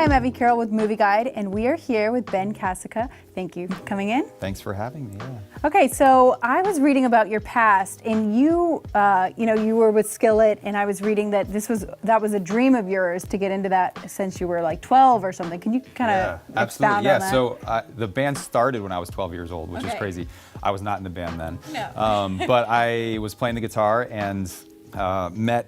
I'm Evie Carroll with MovieGuide, and we are here with Ben Kasica. Thank you for coming in. Thanks for having me. Yeah. Okay, so I was reading about your past, and you were with Skillet, and I was reading that that was a dream of yours to get into that since you were like 12 or something. Can you kind of expound on that? So the band started when I was 12 years old, which is crazy. I was not in the band then. No. But I was playing the guitar and met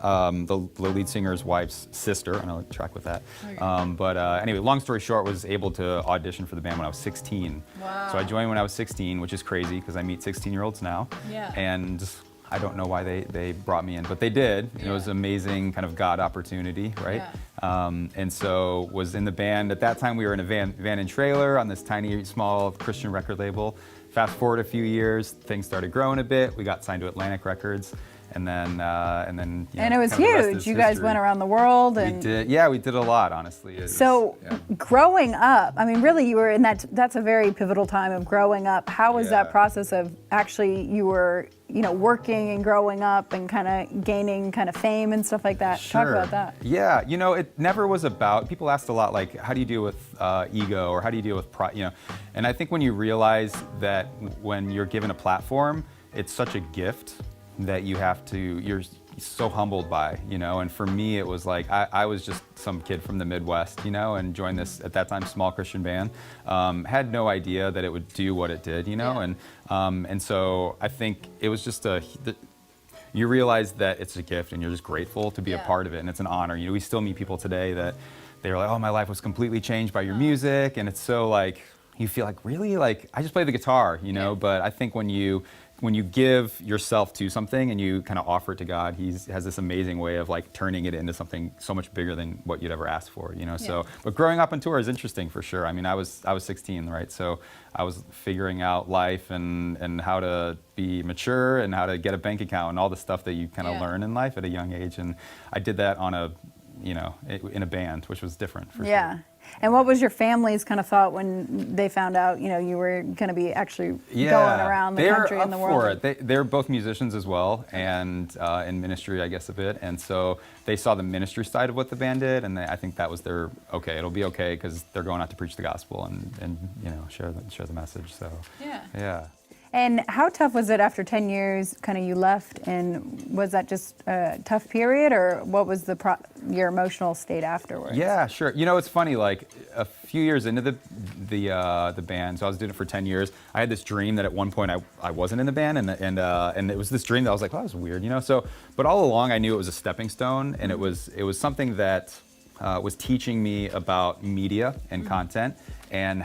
the lead singer's wife's sister. I know I track with that. Okay. Anyway, long story short, was able to audition for the band when I was 16. Wow. So I joined when I was 16, which is crazy because I meet 16-year-olds now. Yeah. And I don't know why they brought me in, but they did. Yeah. It was an amazing kind of God opportunity, right? Yeah. And so was in the band. At that time, we were in a van and trailer on this tiny, small Christian record label. Fast forward a few years, things started growing a bit. We got signed to Atlantic Records. And then, you know, and it was huge. You guys went around the world, and we did a lot, honestly. Growing up, I mean, really, you were in that. That's a very pivotal time of growing up. How was that process of actually you were, working and growing up and kind of gaining kind of fame and stuff like that? Sure. Talk about that. Yeah, it never was about. People asked a lot, like, how do you deal with ego, or how do you deal with pride? And I think when you realize that when you're given a platform, it's such a gift that you're so humbled by, and for me it was like, I was just some kid from the Midwest, and joined this, at that time, small Christian band. Had no idea that it would do what it did, and so I think it was just you realize that it's a gift and you're just grateful to be a part of it, and it's an honor. We still meet people today that they're like, oh, my life was completely changed by your music, and it's so like, you feel like, really? Like, I just play the guitar, but I think when you give yourself to something and you kind of offer it to God, He has this amazing way of like turning it into something so much bigger than what you'd ever asked for, So, but growing up on tour is interesting for sure. I mean, I was 16, right? So I was figuring out life and how to be mature and how to get a bank account and all the stuff that you kind of learn in life at a young age. And I did that on in a band, which was different for sure. And what was your family's kind of thought when they found out, you were going to be actually going around the country and the world? They're both musicians as well, and in ministry, I guess, a bit. And so they saw the ministry side of what the band did, and I think that was their, it'll be okay, because they're going out to preach the gospel and share the message. So yeah. And how tough was it after 10 years, kind of you left, and was that just a tough period, or what was your emotional state afterwards? Yeah, sure. It's funny, like a few years into the band, so I was doing it for 10 years, I had this dream that at one point I wasn't in the band, and it was this dream that I was like, well, that was weird, So, but all along I knew it was a stepping stone, and it was something that was teaching me about media and content and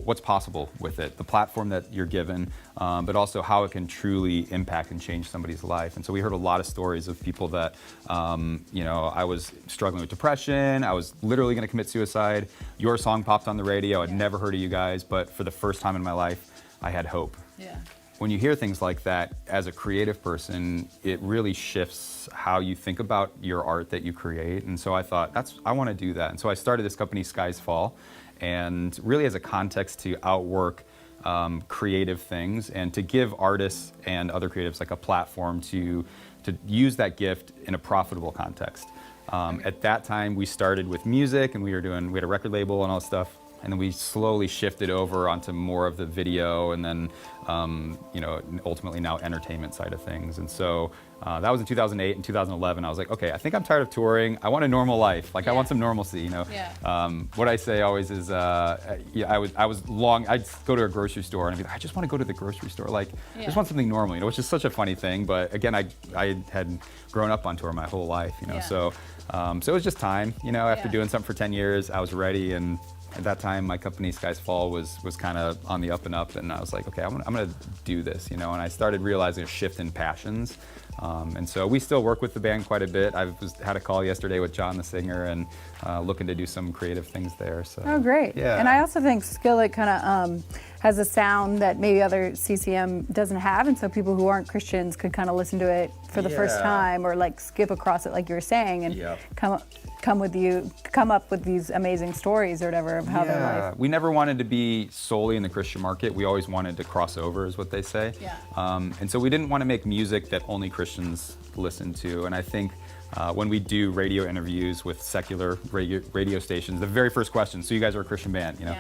what's possible with it, the platform that you're given, but also how it can truly impact and change somebody's life. And so we heard a lot of stories of people that, I was struggling with depression, I was literally going to commit suicide. Your song popped on the radio, I'd never heard of you guys, but for the first time in my life, I had hope. Yeah. When you hear things like that, as a creative person, it really shifts how you think about your art that you create. And so I thought, I want to do that. And so I started this company, Skies Fall, and really as a context to outwork creative things and to give artists and other creatives like a platform to use that gift in a profitable context. At that time, we started with music, and we had a record label and all that stuff. And then we slowly shifted over onto more of the video, and then, ultimately now entertainment side of things. And so that was in 2008. In 2011, I was like, okay, I think I'm tired of touring. I want a normal life. Like, I want some normalcy, What I say always is, I'd go to a grocery store and I'd be like, I just want to go to the grocery store. Like, I just want something normal, which is such a funny thing. But again, I had grown up on tour my whole life, So it was just time, after doing something for 10 years, I was ready. And at that time, my company, Skies Fall, was kind of on the up and up, and I was like, okay, I'm gonna do this, and I started realizing a shift in passions, and so we still work with the band quite a bit. I had a call yesterday with John, the singer, and looking to do some creative things there. So. Oh, great! Yeah. And I also think Skillet kind of has a sound that maybe other CCM doesn't have, and so people who aren't Christians could kind of listen to it for the first time, or like skip across it, like you were saying, and come up with these amazing stories or whatever of how their life. We never wanted to be solely in the Christian market. We always wanted to cross over, is what they say. Yeah. And so we didn't want to make music that only Christians listen to. And I think when we do radio interviews with secular radio stations, the very first question, so you guys are a Christian band, you know,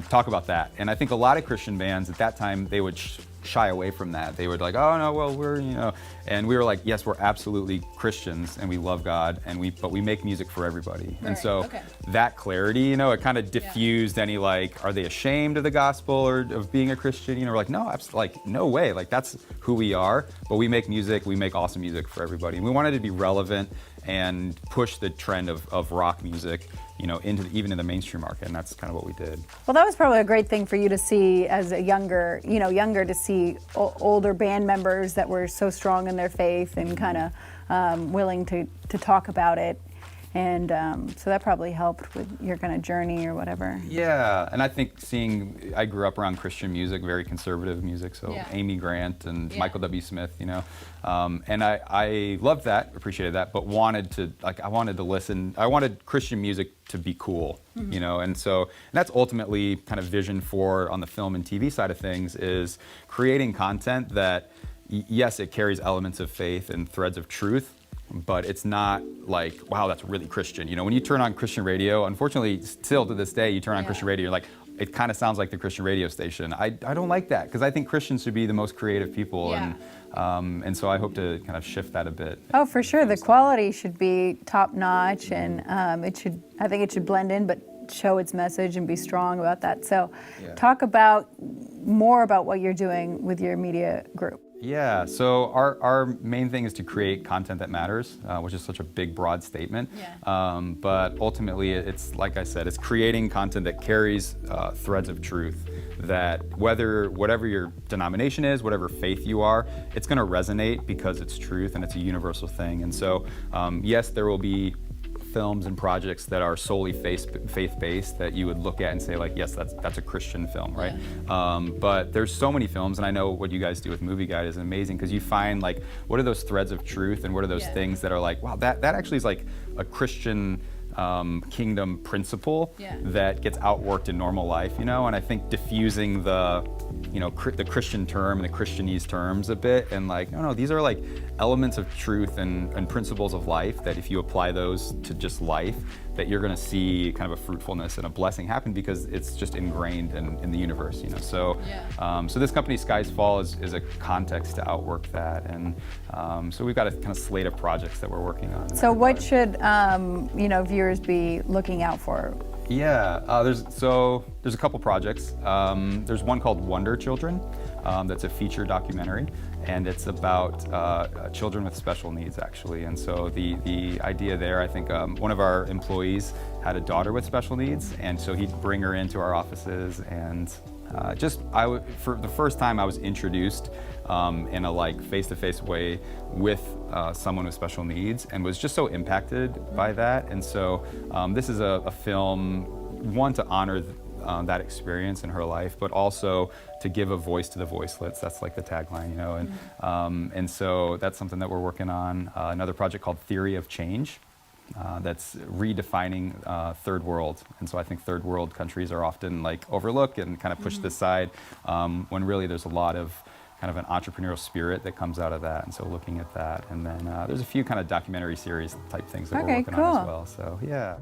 talk about that. And I think a lot of Christian bands at that time, they would shy away from that. They would like, oh no, well we're, you know, and we were like, yes, we're absolutely Christians and we love God, and but we make music for everybody. Right. And so that clarity, you know, it kind of diffused any like, are they ashamed of the gospel or of being a Christian? You know, we're like, no, like no way, like that's who we are. But we make music, we make awesome music for everybody. And we wanted to be relevant and push the trend of rock music, you know, even in the mainstream market, and that's kind of what we did. Well, that was probably a great thing for you to see as a younger to see older band members that were so strong in their faith and kind of willing to talk about it. And so that probably helped with your kind of journey or whatever. Yeah, and I think I grew up around Christian music, very conservative music, so Amy Grant and Michael W. Smith, you know. And I loved that, appreciated that, but I wanted Christian music to be cool, you know, and that's ultimately kind of vision for, on the film and TV side of things, is creating content that, yes, it carries elements of faith and threads of truth, but it's not like, wow, that's really Christian. You know, when you turn on Christian radio, unfortunately, still to this day, you turn on Christian radio, you're like, it kind of sounds like the Christian radio station. I don't like that, because I think Christians should be the most creative people, and so I hope to kind of shift that a bit. Oh, for sure, the quality should be top notch, and I think it should blend in, but show its message and be strong about that. So, talk more about what you're doing with your media group. Yeah, so our main thing is to create content that matters, which is such a big, broad statement. But ultimately, it's like I said, it's creating content that carries threads of truth, that whatever your denomination is, whatever faith you are, it's going to resonate because it's truth and it's a universal thing. And so, yes, there will be films and projects that are solely faith-based that you would look at and say, like, yes, that's a Christian film, right? But there's so many films, and I know what you guys do with MovieGuide is amazing, because you find, like, what are those threads of truth, and what are those things that are like, wow, that actually is like a Christian kingdom principle that gets outworked in normal life, you know? And I think diffusing the Christian term and the Christianese terms a bit, and like, no, these are like elements of truth and principles of life that if you apply those to just life, that you're going to see kind of a fruitfulness and a blessing happen, because it's just ingrained in the universe, you know. So, so this company, Sky's Fall, is a context to outwork that, and so we've got a kind of slate of projects that we're working on. So, what should viewers be looking out for? Yeah, there's a couple projects. There's one called Wonder Children, that's a feature documentary, and it's about children with special needs, actually. And so the idea there, I think one of our employees had a daughter with special needs, and so he'd bring her into our offices, and for the first time I was introduced in a like face-to-face way with someone with special needs, and was just so impacted by that. And so this is a film, one, to honor that experience in her life, but also to give a voice to the voiceless. That's like the tagline, you know. And so that's something that we're working on. Another project called Theory of Change, that's redefining third world. And so I think third world countries are often like overlooked and kind of pushed aside, when really there's a lot of kind of an entrepreneurial spirit that comes out of that. And so looking at that, and then there's a few kind of documentary series type things that we're working on as well. So yeah.